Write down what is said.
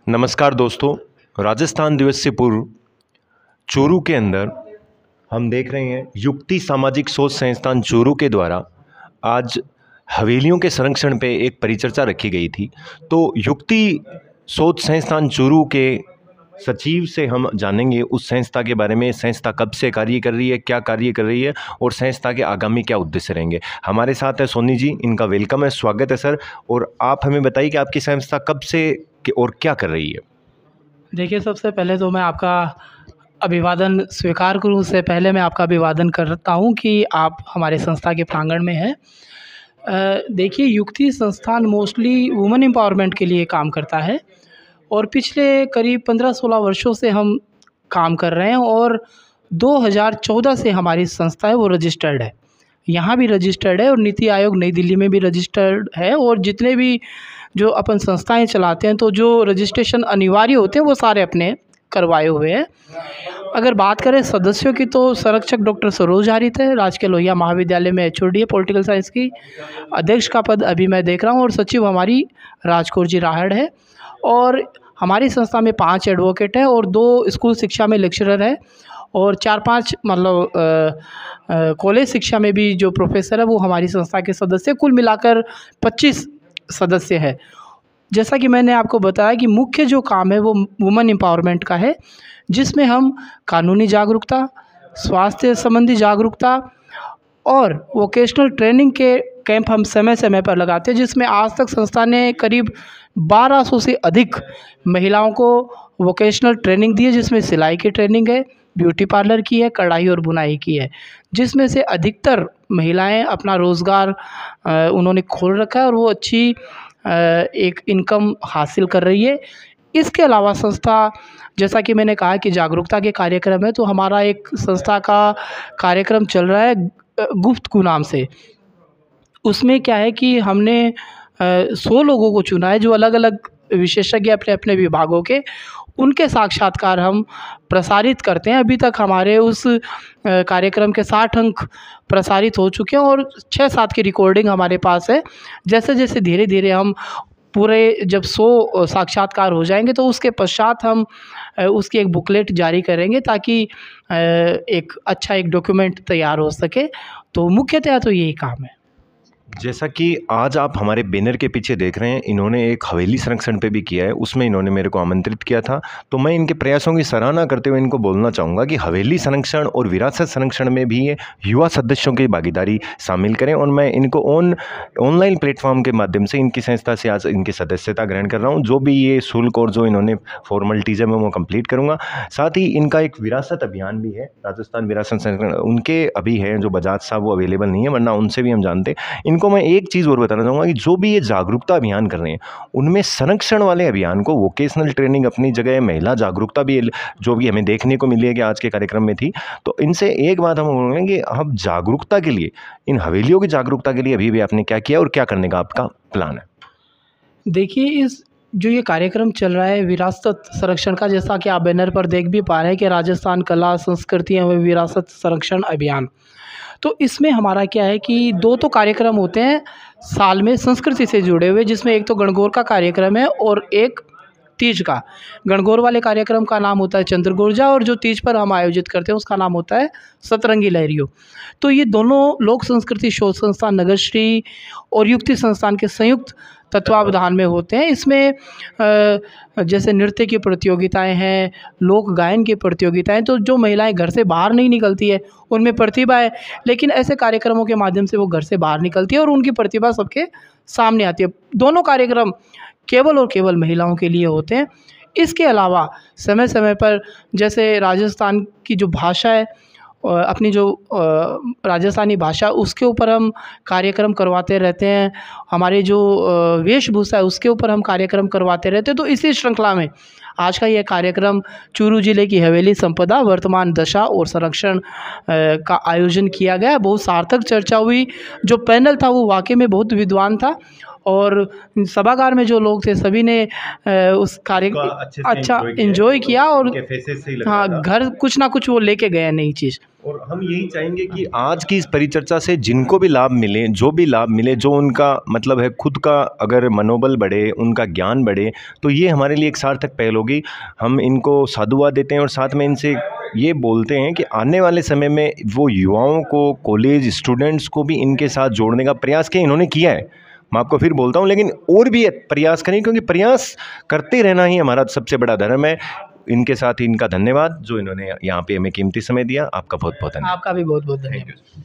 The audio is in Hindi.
नमस्कार दोस्तों। राजस्थान दिवस से पूर्व चूरू के अंदर हम देख रहे हैं युक्ति सामाजिक शोध संस्थान चूरू के द्वारा आज हवेलियों के संरक्षण पे एक परिचर्चा रखी गई थी। तो युक्ति शोध संस्थान चूरू के सचिव से हम जानेंगे उस संस्था के बारे में, संस्था कब से कार्य कर रही है, क्या कार्य कर रही है और संस्था के आगामी क्या उद्देश्य रहेंगे। हमारे साथ है सोनी जी, इनका वेलकम है, स्वागत है सर। और आप हमें बताइए कि आपकी संस्था कब से और क्या कर रही है। देखिए, सबसे पहले तो मैं आपका अभिवादन स्वीकार करूं, उससे पहले मैं आपका अभिवादन करता हूं कि आप हमारे संस्था के प्रांगण में हैं। देखिए, युक्ति संस्थान मोस्टली वुमेन एम्पावरमेंट के लिए काम करता है और पिछले करीब 15-16 वर्षों से हम काम कर रहे हैं और 2014 से हमारी संस्था है वो रजिस्टर्ड है। यहाँ भी रजिस्टर्ड है और नीति आयोग नई दिल्ली में भी रजिस्टर्ड है। और जितने भी जो अपन संस्थाएं चलाते हैं तो जो रजिस्ट्रेशन अनिवार्य होते हैं वो सारे अपने करवाए हुए हैं। अगर बात करें सदस्यों की तो संरक्षक डॉक्टर सरोज हारित है, राजकीय लोहिया महाविद्यालय में HOD है पॉलिटिकल साइंस की। अध्यक्ष का पद अभी मैं देख रहा हूँ और सचिव हमारी राजकौर जी राहड़ है। और हमारी संस्था में 5 एडवोकेट हैं और 2 स्कूल शिक्षा में लेक्चरर है और 4-5 मतलब कॉलेज शिक्षा में भी जो प्रोफेसर है वो हमारी संस्था के सदस्य। कुल मिलाकर 25 सदस्य है। जैसा कि मैंने आपको बताया कि मुख्य जो काम है वो वुमेन एम्पावरमेंट का है, जिसमें हम कानूनी जागरूकता, स्वास्थ्य संबंधी जागरूकता और वोकेशनल ट्रेनिंग के कैंप हम समय समय पर लगाते हैं, जिसमें आज तक संस्था ने करीब 1200 से अधिक महिलाओं को वोकेशनल ट्रेनिंग दी है, जिसमें सिलाई की ट्रेनिंग है, ब्यूटी पार्लर की है, कढ़ाई और बुनाई की है, जिसमें से अधिकतर महिलाएं अपना रोज़गार उन्होंने खोल रखा है और वो अच्छी एक इनकम हासिल कर रही है। इसके अलावा संस्था, जैसा कि मैंने कहा कि जागरूकता के कार्यक्रम है, तो हमारा एक संस्था का कार्यक्रम चल रहा है गुफ्तगू नाम से। उसमें क्या है कि हमने 100 लोगों को चुना है जो अलग अलग विशेषज्ञ अपने अपने विभागों के, उनके साक्षात्कार हम प्रसारित करते हैं। अभी तक हमारे उस कार्यक्रम के 60 अंक प्रसारित हो चुके हैं और 6-7 की रिकॉर्डिंग हमारे पास है। जैसे जैसे धीरे धीरे हम पूरे जब 100 साक्षात्कार हो जाएंगे तो उसके पश्चात हम उसकी एक बुकलेट जारी करेंगे ताकि एक अच्छा एक डॉक्यूमेंट तैयार हो सके। तो मुख्यतः तो यही काम है। जैसा कि आज आप हमारे बैनर के पीछे देख रहे हैं, इन्होंने एक हवेली संरक्षण पे भी किया है, उसमें इन्होंने मेरे को आमंत्रित किया था। तो मैं इनके प्रयासों की सराहना करते हुए इनको बोलना चाहूँगा कि हवेली संरक्षण और विरासत संरक्षण में भी ये युवा सदस्यों की भागीदारी शामिल करें। और मैं इनको ऑनलाइन प्लेटफॉर्म के माध्यम से इनकी संस्था से आज इनकी सदस्यता ग्रहण कर रहा हूँ। जो भी ये शुल्क और जो इन्होंने फॉर्मेलिटीज़ है मैं वो कंप्लीट करूँगा। साथ ही इनका एक विरासत अभियान भी है, राजस्थान विरासत संरक्षण, उनके अभी है जो बजाज साहब वो अवेलेबल नहीं है, वरना उनसे भी हम जानते हैं। इनको मैं एक चीज़ और बताना चाहूँगा कि जो भी ये जागरूकता अभियान कर रहे हैं उनमें संरक्षण वाले अभियान को वोकेशनल ट्रेनिंग अपनी जगह है, महिला जागरूकता भी जो भी हमें देखने को मिली है कि आज के कार्यक्रम में थी। तो इनसे एक बात हम बोलेंगे कि हम जागरूकता के लिए, इन हवेलियों की जागरूकता के लिए अभी भी आपने क्या किया और क्या करने का आपका प्लान है। देखिए, इस जो ये कार्यक्रम चल रहा है विरासत संरक्षण का, जैसा कि आप बैनर पर देख भी पा रहे हैं कि राजस्थान कला संस्कृति एवं विरासत संरक्षण अभियान, तो इसमें हमारा क्या है कि 2 तो कार्यक्रम होते हैं साल में संस्कृति से जुड़े हुए, जिसमें एक तो गणगौर का कार्यक्रम है और एक तीज का। गणगौर वाले कार्यक्रम का नाम होता है चंद्रगुर्जा और जो तीज पर हम आयोजित करते हैं उसका नाम होता है सतरंगी लहरियों। तो ये दोनों लोक संस्कृति शोध संस्थान नगरश्री और युक्ति संस्थान के संयुक्त तत्वावधान में होते हैं। इसमें जैसे नृत्य की प्रतियोगिताएं हैं, लोक गायन की प्रतियोगिताएं, तो जो महिलाएं घर से बाहर नहीं निकलती है उनमें प्रतिभा है, लेकिन ऐसे कार्यक्रमों के माध्यम से वो घर से बाहर निकलती है और उनकी प्रतिभा सबके सामने आती है। दोनों कार्यक्रम केवल और केवल महिलाओं के लिए होते हैं। इसके अलावा समय समय पर जैसे राजस्थान की जो भाषा है, अपनी जो राजस्थानी भाषा, उसके ऊपर हम कार्यक्रम करवाते रहते हैं। हमारे जो वेशभूषा है उसके ऊपर हम कार्यक्रम करवाते रहते हैं। तो इसी श्रृंखला में आज का यह कार्यक्रम चूरू जिले की हवेली संपदा, वर्तमान दशा और संरक्षण का आयोजन किया गया। बहुत सार्थक चर्चा हुई। जो पैनल था वो वाकई में बहुत विद्वान था और सभागार में जो लोग थे सभी ने उस कार्य अच्छा एंजॉय किया और हाँ, घर कुछ ना कुछ वो लेके गए नई चीज़। और हम यही चाहेंगे कि आज की इस परिचर्चा से जिनको भी लाभ मिले, जो भी लाभ मिले, जो उनका मतलब है खुद का अगर मनोबल बढ़े, उनका ज्ञान बढ़े, तो ये हमारे लिए एक सार्थक पहल होगी। हम इनको साधुवाद देते हैं और साथ में इनसे ये बोलते हैं कि आने वाले समय में वो युवाओं को, कॉलेज स्टूडेंट्स को भी इनके साथ जोड़ने का प्रयास किया, इन्होंने किया है, मैं आपको फिर बोलता हूँ, लेकिन और भी प्रयास करें, क्योंकि प्रयास करते रहना ही हमारा सबसे बड़ा धर्म है। इनके साथ इनका धन्यवाद जो इन्होंने यहाँ पे हमें कीमती समय दिया। आपका बहुत बहुत धन्यवाद। आपका भी बहुत बहुत धन्यवाद।